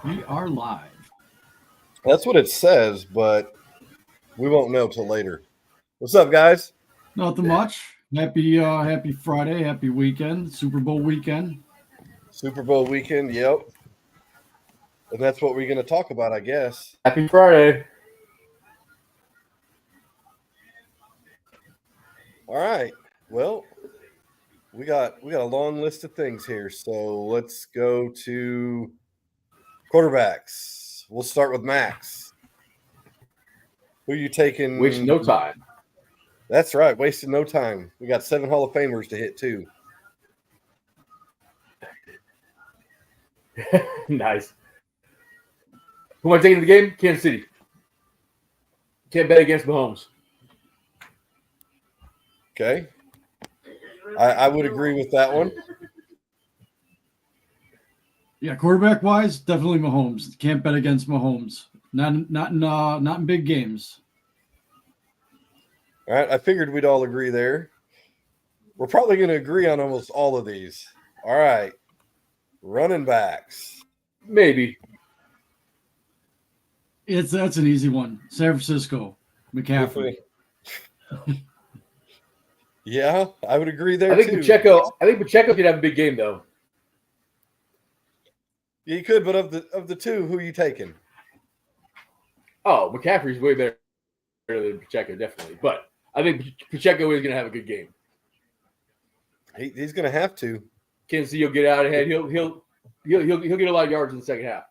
We are live. That's what it says, but we won't know till later. What's up, guys? Nothing much. Happy Friday, happy weekend, Super Bowl weekend. Super Bowl weekend, yep. And that's what we're going to talk about, I guess. Happy Friday. All right. Well, we got a long list of things here, so let's go to quarterbacks. We'll start with Max. Who you taking? Wasting no time. That's right, wasting no time. We got 7 Hall of Famers to hit too. Nice. Who am I taking to the game? Kansas City. Can't bet against Mahomes. Okay. I would agree with that one. Yeah, quarterback wise, definitely Mahomes. Can't bet against Mahomes. Not in big games. All right, I figured we'd all agree there. We're probably going to agree on almost all of these. All right, running backs. Maybe. That's an easy one. San Francisco, McCaffrey. Yeah, I would agree there I think too. Pacheco could have a big game though. Yeah, you could, but of the two, who are you taking? Oh, McCaffrey's way better than Pacheco, definitely. But I think Pacheco is going to have a good game. He's going to have to. Kansas City will get out ahead. He'll get a lot of yards in the second half.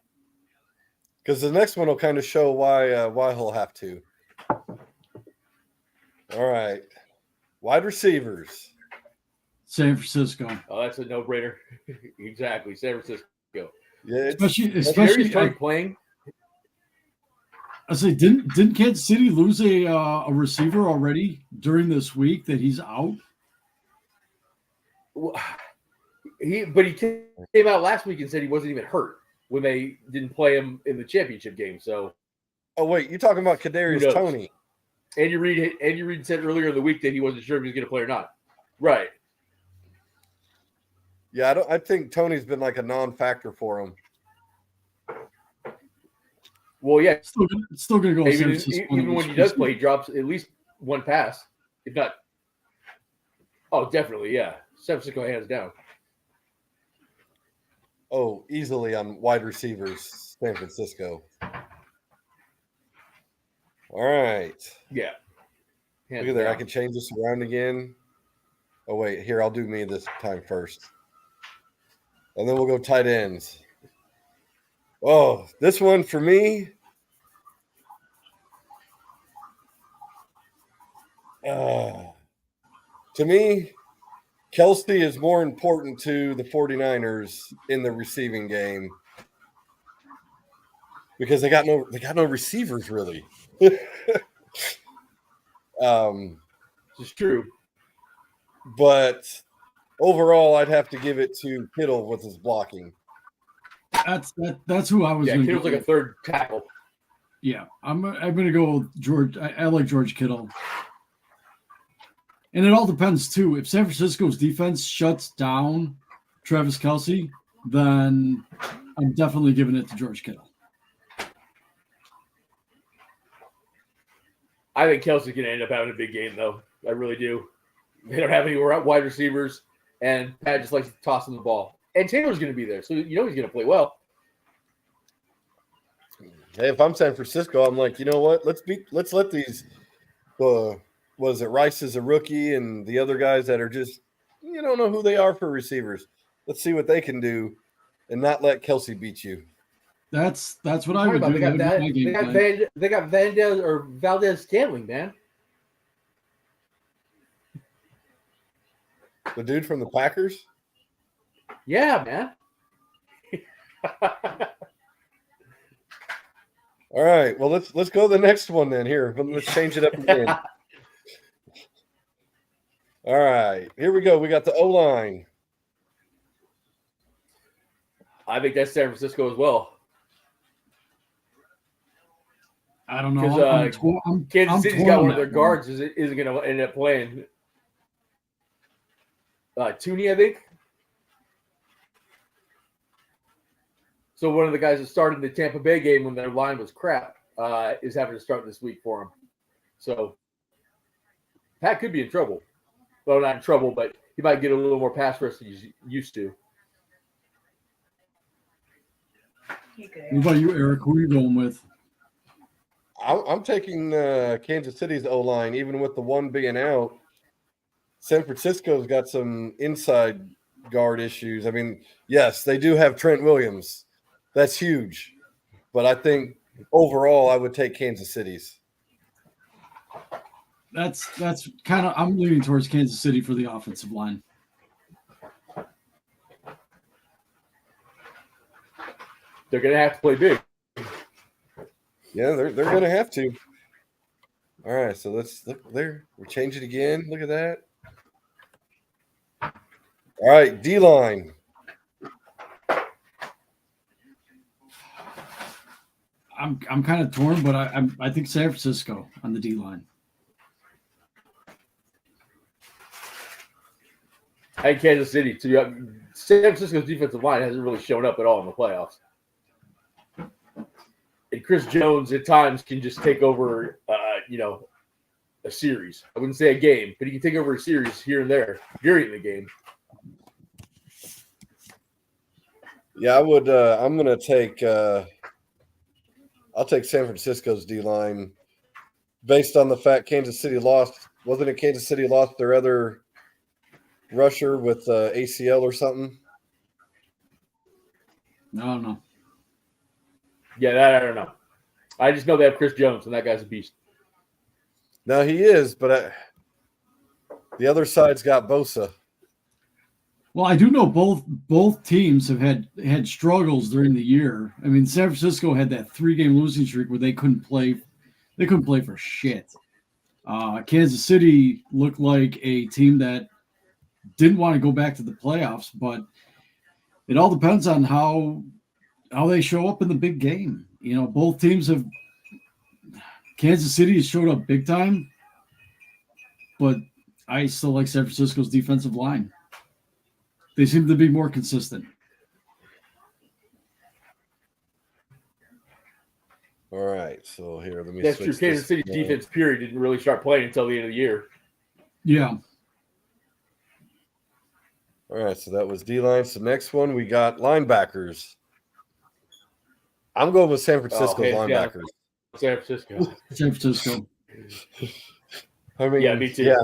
Because the next one will kind of show why he'll have to. All right, wide receivers. San Francisco. Oh, that's a no-brainer. Exactly, San Francisco. Yeah, especially started playing. I say, didn't Kansas City lose a receiver already during this week that he's out? He came out last week and said he wasn't even hurt when they didn't play him in the championship game. So, oh wait, you're talking about Kadarius Toney? Andy Reid said earlier in the week that he wasn't sure if he was going to play or not. Right. Yeah, I think Tony's been like a non-factor for him. Well, yeah, still going to go. Even when he does play, he drops at least one pass, if not. Oh, definitely, yeah. San Francisco hands down. Oh, easily on wide receivers, San Francisco. All right. Yeah. Look at there. I can change this around again. Oh, wait. Here, I'll do me this time first. And then we'll go tight ends. Oh, this one for me. To me, Kelsey is more important to the 49ers in the receiving game because they got no receivers really. This is true. But overall, I'd have to give it to Kittle with his blocking. That's who I was. Yeah, Kittle's like a third tackle. Yeah, I'm gonna go with George. I like George Kittle, and it all depends too. If San Francisco's defense shuts down Travis Kelce, then I'm definitely giving it to George Kittle. I think Kelsey's going to end up having a big game, though. I really do. They don't have any wide receivers, and Pat just likes to toss him the ball. And Taylor's going to be there, so you know he's going to play well. Hey, if I'm San Francisco, I'm like, you know what? Let's let these Rice is a rookie and the other guys that are just you don't know who they are for receivers. Let's see what they can do and not let Kelsey beat you. That's what I would do. They got Valdez Scantling, man. The dude from the Packers? Yeah, man. All right. Well, let's go to the next one then. Here, let's change it up again. All right. Here we go. We got the O-line. I think that's San Francisco as well. I don't know. Because Kansas City's got one of their guards isn't going to end up playing. Tooney, I think. So one of the guys that started the Tampa Bay game when their line was crap is having to start this week for him. So Pat could be in trouble. Well, not in trouble, but he might get a little more pass rush than he's used to. What about you, Eric? Who are you going with? I'm taking Kansas City's O-line, even with the one being out. San Francisco's got some inside guard issues. I mean, yes, they do have Trent Williams. That's huge. But I think overall I would take Kansas City's. That's kind of, I'm leaning towards Kansas City for the offensive line. They're going to have to play big. Yeah, they're going to have to. All right, so let's look there. We're changing again. Look at that. All right, D-line. I'm kind of torn, but I think San Francisco on the D-line. I think Kansas City, San Francisco's defensive line hasn't really shown up at all in the playoffs. And Chris Jones at times can just take over, a series. I wouldn't say a game, but he can take over a series here and there during the game. Yeah, I would. I'm going to take. I'll take San Francisco's D-line based on the fact Kansas City lost. Wasn't it Kansas City lost their other rusher with ACL or something? I don't know. Yeah, that I don't know. I just know they have Chris Jones, and that guy's a beast. No, he is, but the other side's got Bosa. Well, I do know both teams have had struggles during the year. I mean, San Francisco had that 3-game losing streak where they couldn't play. They couldn't play for shit. Kansas City looked like a team that didn't want to go back to the playoffs, but it all depends on how they show up in the big game. You know, both teams have. Kansas City has showed up big time, but I still like San Francisco's defensive line. They seem to be more consistent. All right, so here, let me. That's true. Kansas City's defense, period, didn't really start playing until the end of the year. Yeah. All right, so that was D-line. So next one, we got linebackers. I'm going with San Francisco's linebackers. San Francisco. San Francisco. I mean, yeah, me too. Yeah.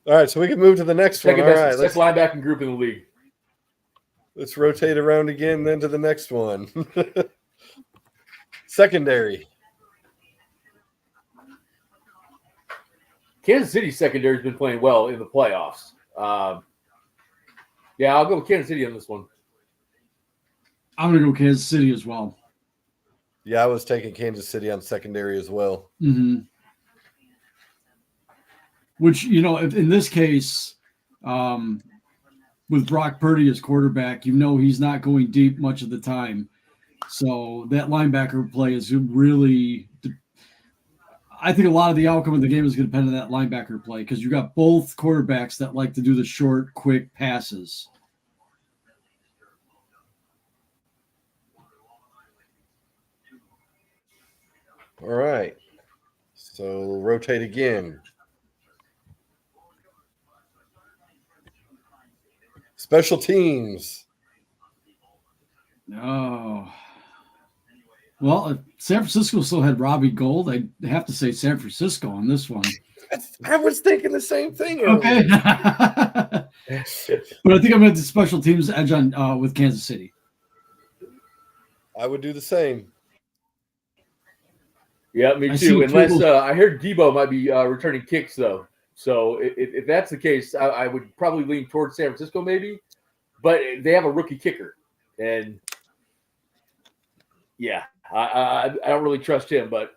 All right, so we can move to the next one. All right, let's linebacking group in the league. Let's rotate around again, then to the next one. Secondary. Kansas City secondary has been playing well in the playoffs. Yeah, I'll go with Kansas City on this one. I'm going to go Kansas City as well. Yeah, I was taking Kansas City on secondary as well. Mm-hmm. Which, you know, in this case, with Brock Purdy as quarterback, you know he's not going deep much of the time. So that linebacker play is really – I think a lot of the outcome of the game is going to depend on that linebacker play because you got both quarterbacks that like to do the short, quick passes. All right. So rotate again. Special teams. Oh. Well, if San Francisco still had Robbie Gould, I'd have to say San Francisco on this one. I was thinking the same thing. Okay. But I think I'm at the special teams edge on with Kansas City. I would do the same. Yeah, me too. Unless I heard Debo might be returning kicks, though. So if that's the case, I would probably lean towards San Francisco maybe. But they have a rookie kicker. And, yeah, I don't really trust him. But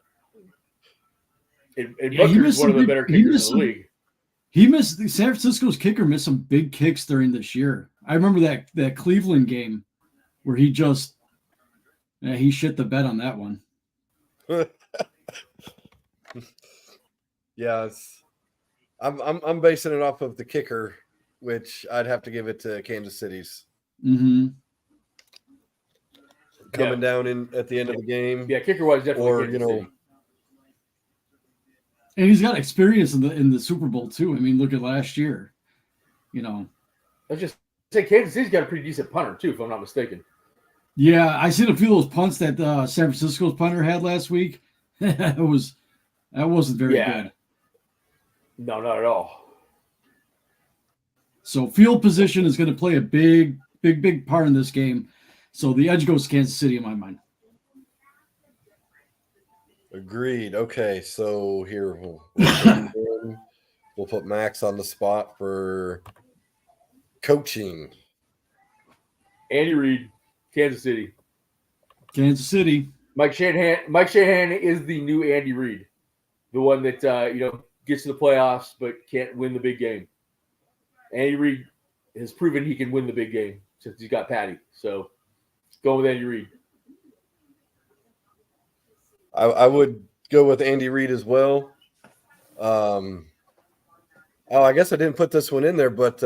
Butker's one of the better kickers in the league. San Francisco's kicker missed some big kicks during this year. I remember that Cleveland game where he just he shit the bed on that one. Yeah, I'm basing it off of the kicker, which I'd have to give it to Kansas City's. Mm-hmm. coming down in at the end of the game. Yeah, kicker wise, definitely. Or, Kansas City. And he's got experience in the Super Bowl too. I mean, look at last year. Let's just say Kansas City's got a pretty decent punter too, if I'm not mistaken. Yeah, I seen a few of those punts that San Francisco's punter had last week. that wasn't very good. No, not at all. So field position is going to play a big part in this game. So the edge goes to Kansas City in my mind. Agreed. Okay, so here we'll put Max on the spot for coaching. Andy Reid, Kansas City. Kansas City. Mike Shanahan is the new Andy Reid, the one that gets to the playoffs but can't win the big game. Andy Reid has proven he can win the big game since he's got Patty. So going with Andy Reid. I would go with Andy Reid as well. I guess I didn't put this one in there, but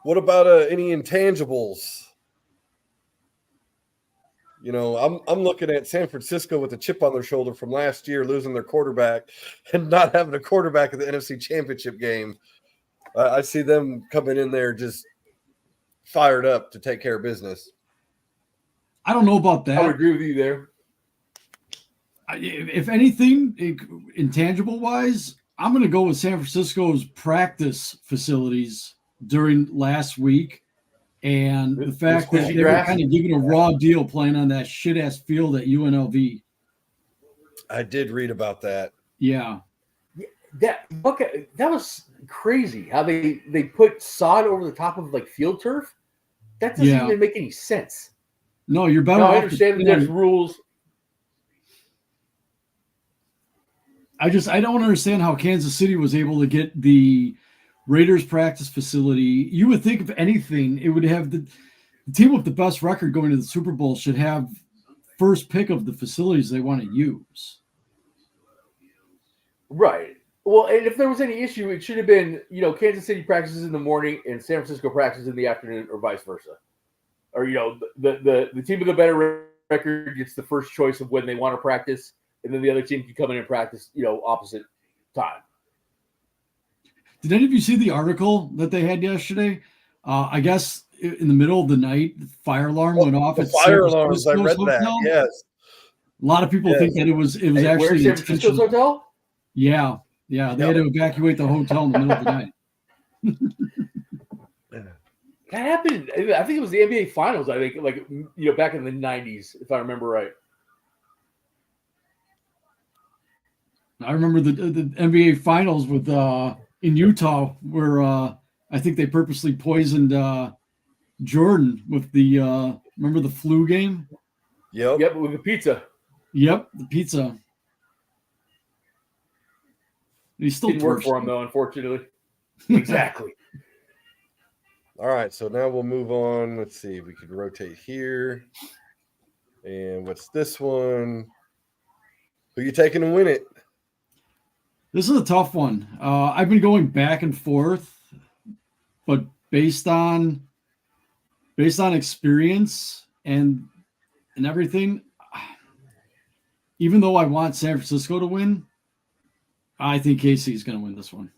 what about any intangibles? I'm looking at San Francisco with a chip on their shoulder from last year, losing their quarterback and not having a quarterback at the NFC Championship game. I see them coming in there just fired up to take care of business. I don't know about that. I would agree with you there. If anything, intangible-wise, I'm going to go with San Francisco's practice facilities during last week and the fact that they were kind of giving a raw deal playing on that shit-ass field at UNLV. I did read about that. Yeah. That was crazy how they put sod over the top of field turf. That doesn't even make any sense. No, you're better off. I understand that there's rules. I don't understand how Kansas City was able to get the Raiders practice facility. You would think, if anything, it would have the team with the best record going to the Super Bowl should have first pick of the facilities they want to use. Right. Well, and if there was any issue, it should have been, Kansas City practices in the morning and San Francisco practices in the afternoon, or vice versa. Or, the team with the better record gets the first choice of when they want to practice, and then the other team can come in and practice, opposite time. Did any of you see the article that they had yesterday? I guess in the middle of the night, the fire alarm went off. The fire alarms, I read that, yes. A lot of people think that it was actually San Francisco's hotel? Yeah. Yeah, they had to evacuate the hotel in the middle of the night. That happened. I think it was the NBA Finals. I think, back in the 90s, if I remember right. I remember the NBA Finals with in Utah, where I think they purposely poisoned Jordan with the remember the flu game. Yep, with the pizza. Yep, the pizza. He still didn't work for him though, unfortunately. Exactly. All right, so now we'll move on. Let's see, we could rotate here. And what's this one? Who you taking to win it? This is a tough one. I've been going back and forth, but based on experience and everything, even though I want San Francisco to win, I think KC is going to win this one.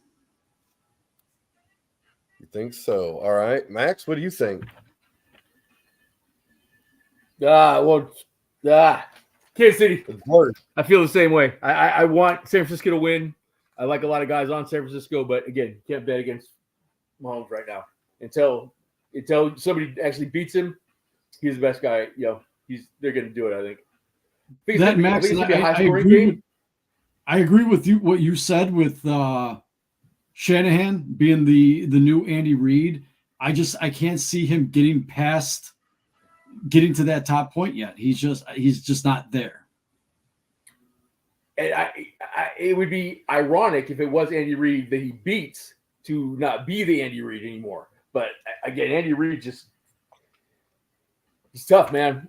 You think so? All right. Max, what do you think? Kansas City. I feel the same way. I want San Francisco to win. I like a lot of guys on San Francisco, but again, can't bet against Mahomes right now. Until somebody actually beats him, he's the best guy. They're going to do it, I think. That Max, I agree with you. What you said with Shanahan being the new Andy Reid, I can't see him getting to that top point yet. He's just not there. And it would be ironic if it was Andy Reid that he beats to not be the Andy Reid anymore. But again, Andy Reid he's tough, man.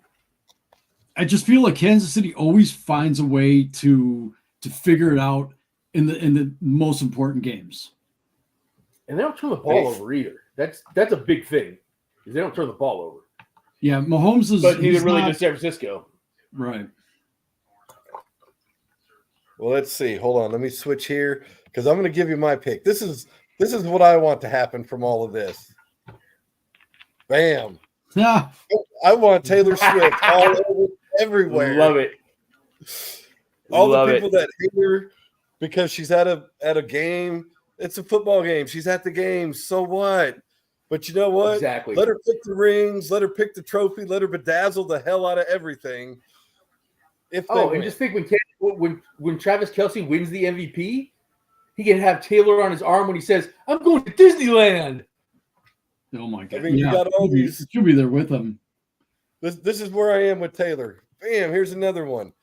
I just feel like Kansas City always finds a way to figure it out in the most important games. And they don't turn the ball over either. That's a big thing. Is they don't turn the ball over. Yeah, Mahomes is. But neither really not, does San Francisco. Right. Well, let's see. Hold on. Let me switch here because I'm going to give you my pick. This is what I want to happen from all of this. Bam. Yeah. I want Taylor Swift all over, everywhere. Love it. All the people that hate her because she's at a game. It's a football game. She's at the game. So what? But you know what? Exactly. Let her pick the rings. Let her pick the trophy. Let her bedazzle the hell out of everything. And just think when Travis Kelce wins the MVP, he can have Taylor on his arm when he says, "I'm going to Disneyland." Oh my God! I mean, you got all these. She'll be there with him. This is where I am with Taylor. Bam! Here's another one.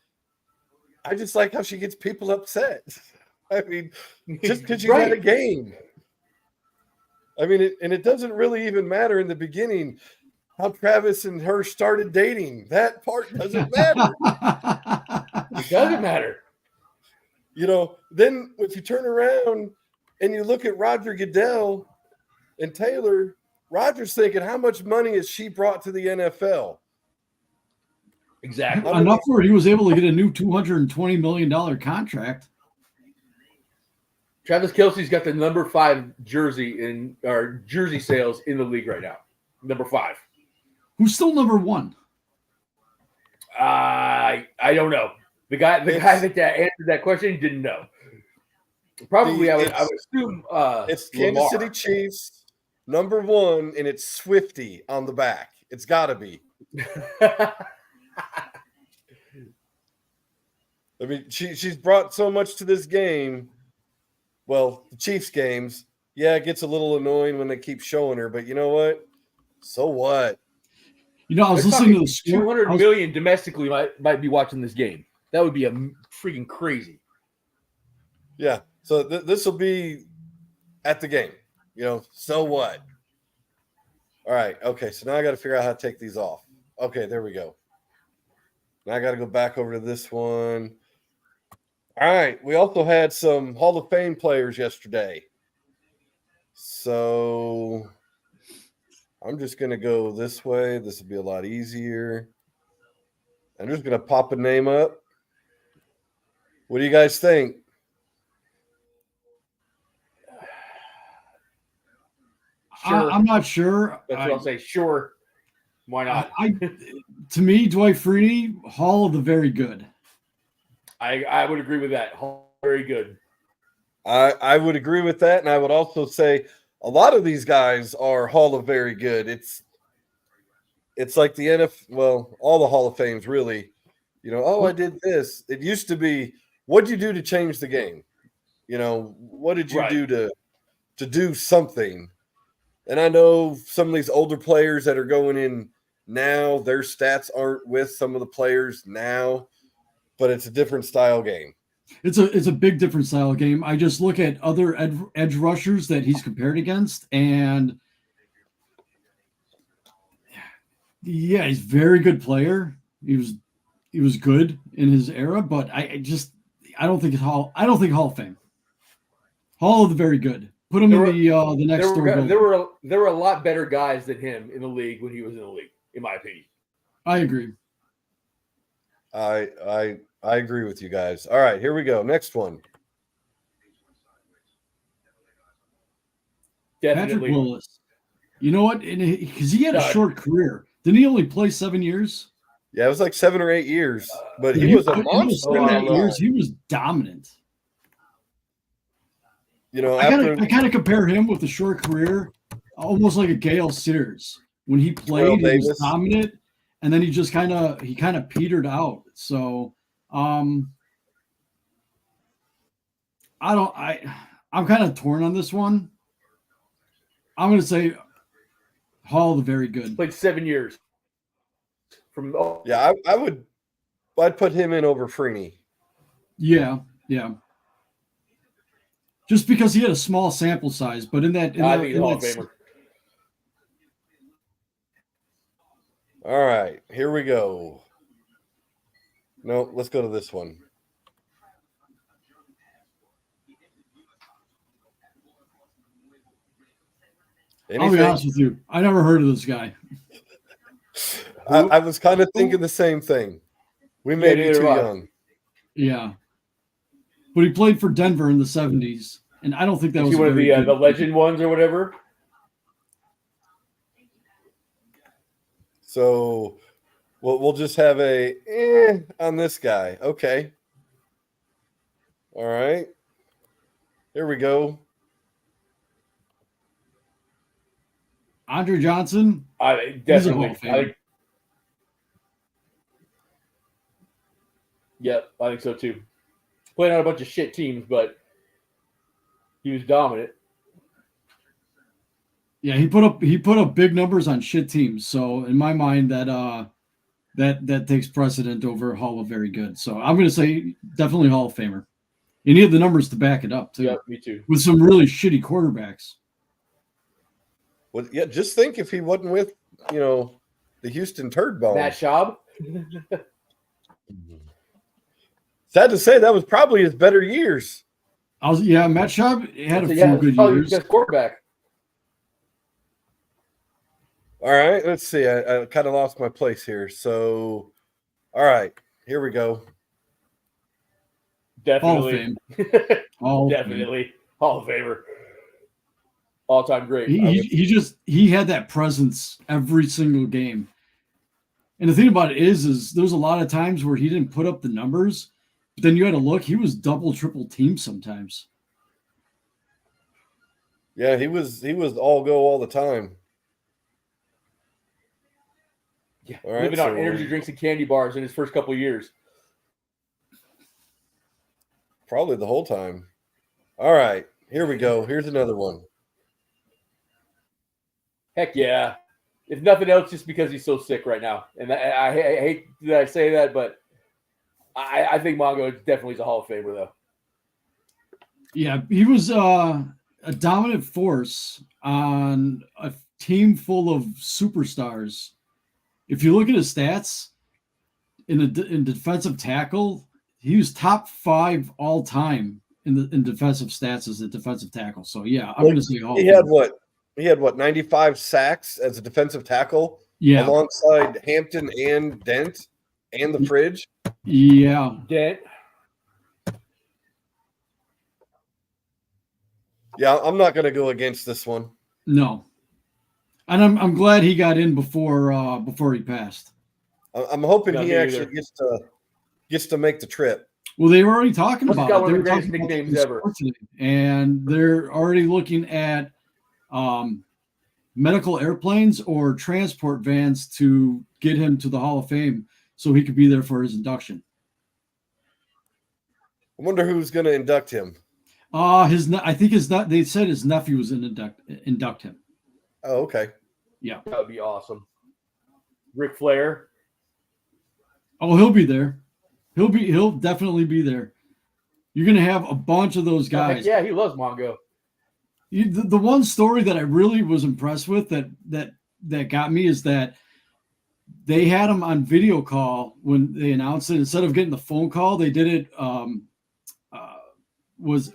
I just like how she gets people upset. I mean, just because she's at a game. I mean, it doesn't really even matter in the beginning how Travis and her started dating. That part doesn't matter. It doesn't matter. You know, then if you turn around and you look at Roger Goodell and Taylor, Roger's thinking, how much money has she brought to the NFL? Exactly. Enough where he was able to get a new $220 million contract. Travis Kelce's got the number 5 jersey jersey sales in the league right now. Number 5. Who's still number 1? I don't know. The guy that answered that question didn't know. Probably, I would assume it's Kansas Lamar. City Chiefs, number 1, and it's Swifty on the back. It's got to be. I mean, she's brought so much to this game. Well, the Chiefs games, yeah, it gets a little annoying when they keep showing her, but you know what? So what? You know, I was listening to the score. 200 million domestically might be watching this game. That would be a freaking crazy. Yeah. So this will be at the game. You know, so what? All right. Okay. So now I got to figure out how to take these off. Okay. There we go. Now I got to go back over to this one. All right. We also had some Hall of Fame players yesterday. So I'm just going to go this way. This will be a lot easier. I'm just going to pop a name up. What do you guys think? Sure. I'm not sure. That's what I'll say. Sure. Why not? To me, Dwight Freeney, Hall of the Very Good. I would agree with that. Very good. I would agree with that, and I would also say a lot of these guys are Hall of Very Good. It's like the NFL, well, all the Hall of Fames really. You know, I did this. It used to be, what did you do to change the game? You know, what did you do to do something? And I know some of these older players that are going in now, their stats aren't with some of the players now, but it's a different style game. It's a big different style game. I just look at other edge rushers that he's compared against, and yeah, he's a very good player. He was good in his era, but I don't think Hall of Fame. Hall of the Very Good. Put him in the next door. There were a lot better guys than him in the league when he was in the league, in my opinion. I agree. I agree with you guys. All right, here we go. Next one. Definitely. Patrick Willis. You know what? Because he had a short career. Didn't he only play 7 years? Yeah, it was like 7 or 8 years. But he was a monster. He was dominant. You know, I kind of compare him with a short career, almost like a Gale Sears. When he played, he was dominant, and then he kind of petered out. So, I'm kind of torn on this one. I'm going to say Hall of the Very Good. Played 7 years. I'd put him in over Freeney. Yeah. Just because he had a small sample size, but in that Hall of Famer. All right, here we go. No, let's go to this one. Anything? I'll be honest with you. I never heard of this guy. I was kind of thinking the same thing. We may be too young. Yeah. But he played for Denver in the 70s, and I don't think that was one of the legend ones or whatever. So we'll just have a on this guy. Okay. All right. Here we go. Andre Johnson. Definitely. Yep, I think so too. Playing on a bunch of shit teams, but he was dominant. Yeah, he put up big numbers on shit teams. So in my mind, that takes precedent over Hall of Very Good. So I'm going to say definitely Hall of Famer. You need the numbers to back it up too. Yeah, me too. With some really shitty quarterbacks. Well, yeah, just think if he wasn't with, the Houston Turd Bomb. Matt Schaub. Sad to say, that was probably his better years. Matt Schaub had a few good years. Best quarterback. All right, let's see. I kind of lost my place here. So, all right, here we go. Definitely. Hall of Fame. Definitely. Hall of Famer. All-time great. He had that presence every single game. And the thing about it is there's a lot of times where he didn't put up the numbers, but then you had to look, he was double, triple team sometimes. Yeah, he was all go all the time. Yeah, right, living on energy drinks and candy bars in his first couple of years. Probably the whole time. All right, here we go. Here's another one. Heck yeah. If nothing else, just because he's so sick right now. And I hate that I say that, but I think Mongo definitely is a Hall of Famer, though. Yeah, he was a dominant force on a team full of superstars. If you look at his stats in defensive tackle, he was top 5 all time in defensive stats as a defensive tackle. So yeah, I'm going to say Hall of Famer. He had 95 sacks as a defensive tackle, alongside Hampton and Dent and the Fridge. Yeah, Dent. Yeah, I'm not going to go against this one. No, and I'm glad he got in before he passed. I'm hoping he actually gets to make the trip. Well, they were already talking about it. One of the greatest nicknames ever, and they're already looking at medical airplanes or transport vans to get him to the Hall of Fame so he could be there for his induction. I wonder who's going to induct him. They said his nephew was going to induct him. Oh, okay. Yeah. That would be awesome. Ric Flair. Oh, he'll be there. He'll definitely be there. You're going to have a bunch of those guys. Yeah, he loves Mongo. The one story that I really was impressed with that got me is that they had him on video call when they announced it. Instead of getting the phone call, they did it. It was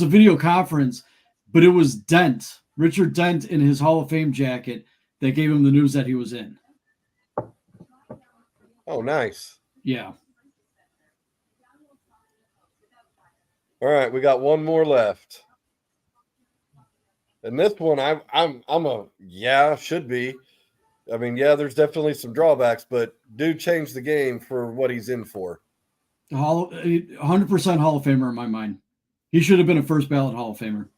a video conference, but it was Richard Dent in his Hall of Fame jacket that gave him the news that he was in. Oh, nice. Yeah. All right, we got one more left. And this one, should be. I mean, yeah, there's definitely some drawbacks, but do change the game for what he's in for. 100% Hall of Famer in my mind. He should have been a first ballot Hall of Famer.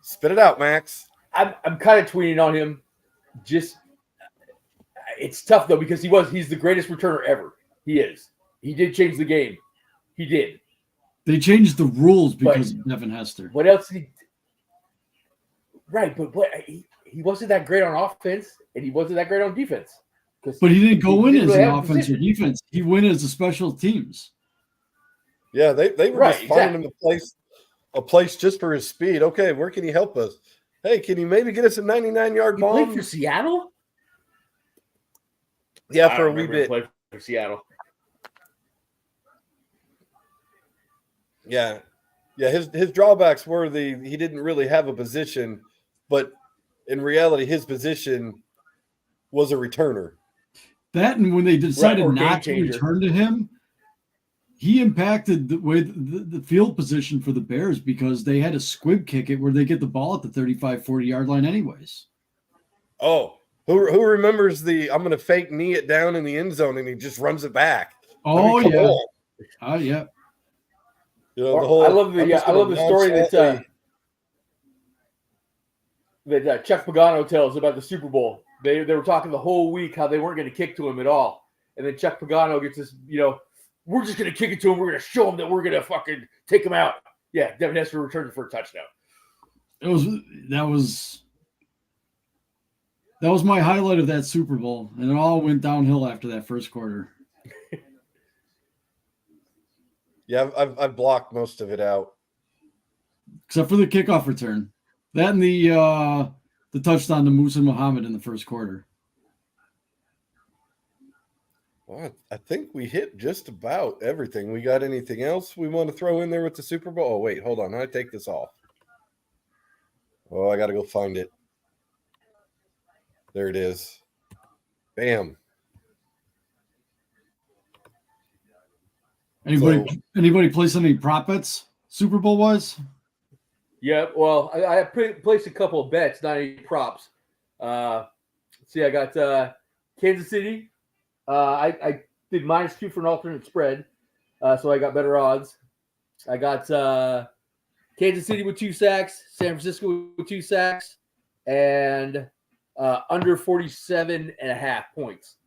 Spit it out, Max. I'm kind of tweeting on him. It's tough though because he's the greatest returner ever. He is. He did change the game. He did. They changed the rules because of Devin Hester. What else did he? Right, but he wasn't that great on offense, and he wasn't that great on defense. But he didn't go in as an offense or defense. He went as a special teams. Yeah, they were just finding him a place just for his speed. Okay, where can he help us? Hey, can he maybe get us a 99-yard bomb? He played for Seattle? Yeah, for a wee bit. Played for Seattle. Yeah, Yeah, his drawbacks were he didn't really have a position, but in reality, his position was a returner. That and when they decided Right, not to return to him, he impacted the way the field position for the Bears because they had to squib kick it where they get the ball at the 35, 40-yard line anyways. Oh, who remembers I'm going to fake knee it down in the end zone and he just runs it back? Oh, yeah. Oh, yeah. You know, the whole, I love the story that Chuck Pagano tells about the Super Bowl. They were talking the whole week how they weren't going to kick to him at all. And then Chuck Pagano gets this, we're just going to kick it to him. We're going to show him that we're going to fucking take him out. Yeah, Devin Hester returned for a touchdown. That was my highlight of that Super Bowl. And it all went downhill after that first quarter. Yeah, I've blocked most of it out. Except for the kickoff return. That and the touchdown to Musa Muhammad in the first quarter. Well, I think we hit just about everything. We got anything else we want to throw in there with the Super Bowl? Oh, wait, hold on. How do I take this off? Oh, I got to go find it. There it is. Bam. Anybody place any prop bets Super Bowl wise? Yeah, well, I placed a couple of bets, not any props. Let's see, I got Kansas City. I did -2 for an alternate spread, so I got better odds. I got Kansas City with 2 sacks, San Francisco with 2 sacks, and under 47.5 points.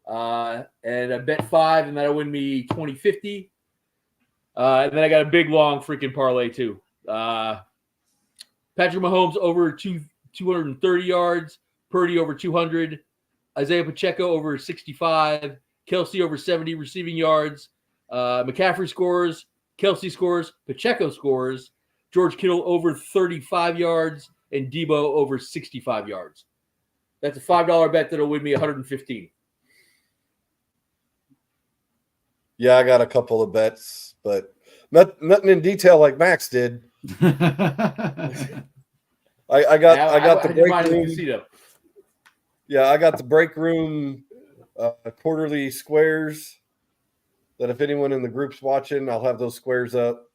And I bet 5, and that'll win me $20.50. And then I got a big long freaking parlay too. Patrick Mahomes over 230 yards, Purdy over 200, Isaiah Pacheco over 65, Kelsey over 70 receiving yards, McCaffrey scores, Kelsey scores, Pacheco scores, George Kittle over 35 yards, and Debo over 65 yards. That's a $5 bet that'll win me $115. Yeah, I got a couple of bets, but nothing in detail like Max did. I got the break room. Yeah, I got the break room quarterly squares. That if anyone in the group's watching, I'll have those squares up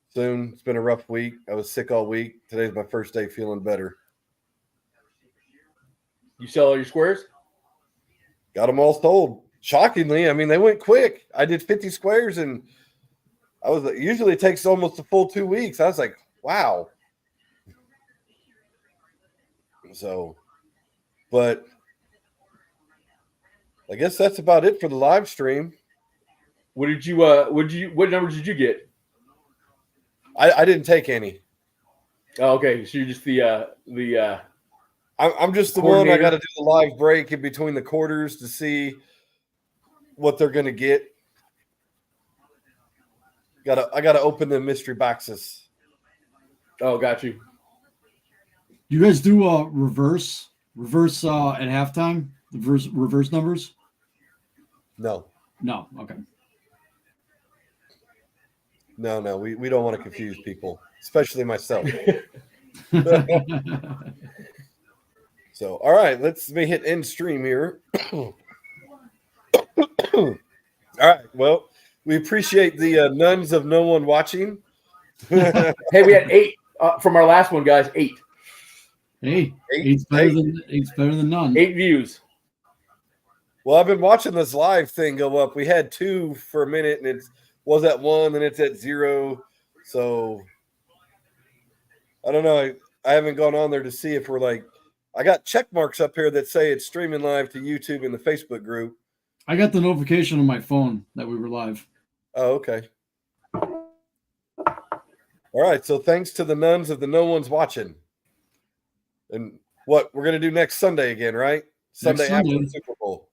soon. It's been a rough week. I was sick all week. Today's my first day feeling better. You sell all your squares? Got them all sold. Shockingly, I mean, they went quick. I did 50 squares, and usually it takes almost a full 2 weeks. I was like, wow. So, but I guess that's about it for the live stream. What numbers did you get? I didn't take any. Oh, okay. So you're just I'm just the one. I got to do the live break in between the quarters to see what they're going to get. I gotta open the mystery boxes. Oh, got you. You guys do reverse at halftime? The reverse numbers? No. Okay. No. We don't want to confuse people, especially myself. So, all right, let me hit end stream here. All right. Well, we appreciate the nuns of no one watching. Hey, we had 8 from our last one, guys. 8. Hey, eight's better than none. 8 views. Well, I've been watching this live thing go up. We had 2 for a minute, and it was at 1, then it's at 0. So I don't know. I haven't gone on there to see if we're like. I got check marks up here that say it's streaming live to YouTube and the Facebook group. I got the notification on my phone that we were live. Oh, okay. All right. So thanks to the nuns of the no one's watching. And what we're going to do next Sunday again, right? Sunday after the Super Bowl.